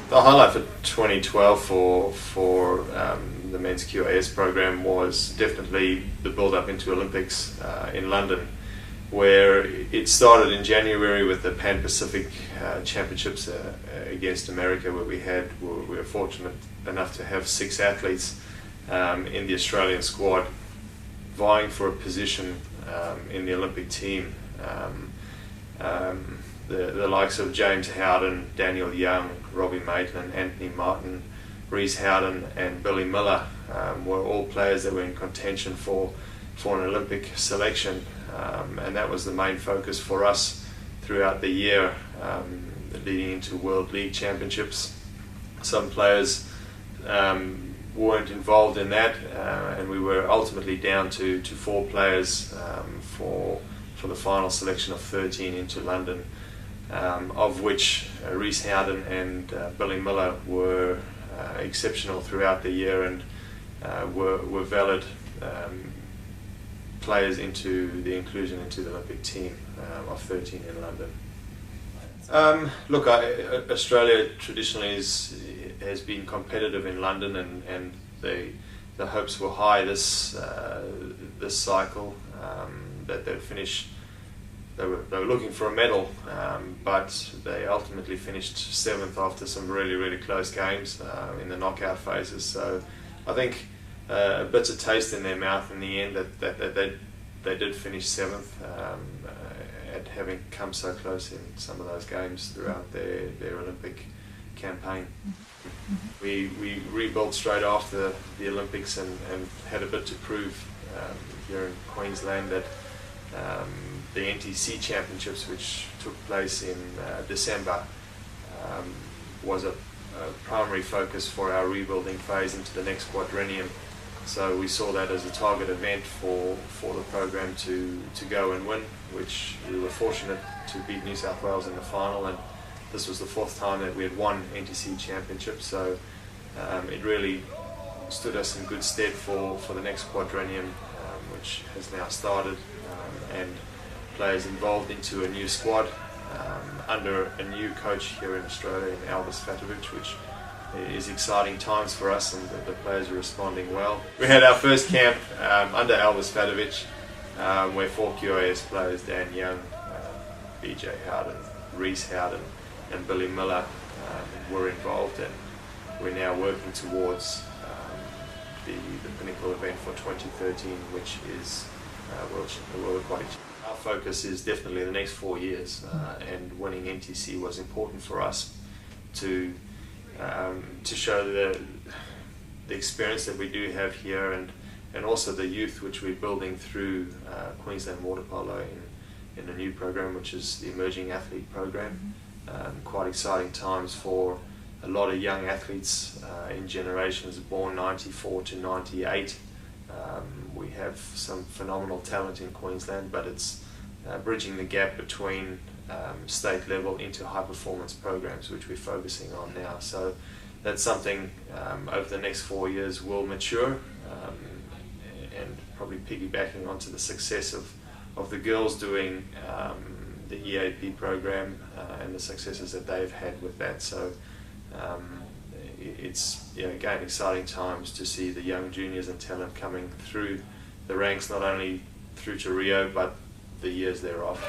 The highlight for 2012 for the men's QAS program was definitely the build-up into Olympics in London, where it started in January with the Pan-Pacific Championships against America, where we were fortunate enough to have 6 athletes in the Australian squad vying for a position in the Olympic team. The likes of James Howden, Daniel Young, Robbie Maitland, Anthony Martin, Reese Howden and Billy Miller were all players that were in contention for an Olympic selection, and that was the main focus for us throughout the year, leading into World League Championships. Some players weren't involved in that, and we were ultimately down to 4 players for the final selection of 13 into London, of which Reese Howden and Billy Miller were exceptional throughout the year and were valid players into the inclusion into the Olympic team of 13 in London. Look, Australia traditionally has been competitive in London, and the hopes were high this cycle that they'd finish. They were looking for a medal, but they ultimately finished 7th after some really close games in the knockout phases. So I think a bitter taste in their mouth in the end that they did finish 7th at having come so close in some of those games throughout their Olympic campaign. We rebuilt straight after the Olympics and had a bit to prove here in Queensland that the NTC Championships, which took place in December, was a primary focus for our rebuilding phase into the next quadrennium. So we saw that as a target event for the program to go and win, which we were fortunate to beat New South Wales in the final, and this was the 4th time that we had won NTC Championship. So it really stood us in good stead for the next quadrennium, which has now started, and players involved into a new squad under a new coach here in Australia, in Elvis Fatovic, which is exciting times for us, and the players are responding well. We had our first camp under Elvis Fatovic, where 4 QAS players, Dan Young, BJ Howden, Reese Howden and Billy Miller were involved, and we're now working towards the pinnacle event for 2013, which is the World Aquatic. Our focus is definitely the next 4 years, and winning NTC was important for us to show the experience that we do have here, and also the youth which we're building through Queensland Water Polo in a new program, which is the Emerging Athlete Program. Quite exciting times for a lot of young athletes in generations born 94 to 98. We have some phenomenal talent in Queensland, but it's bridging the gap between state level into high performance programs, which we're focusing on now. So that's something over the next 4 years will mature, and probably piggybacking onto the success of the girls doing the EAP program and the successes that they've had with that. So it's again exciting times to see the young juniors and talent coming through the ranks, not only through to Rio but the years thereafter.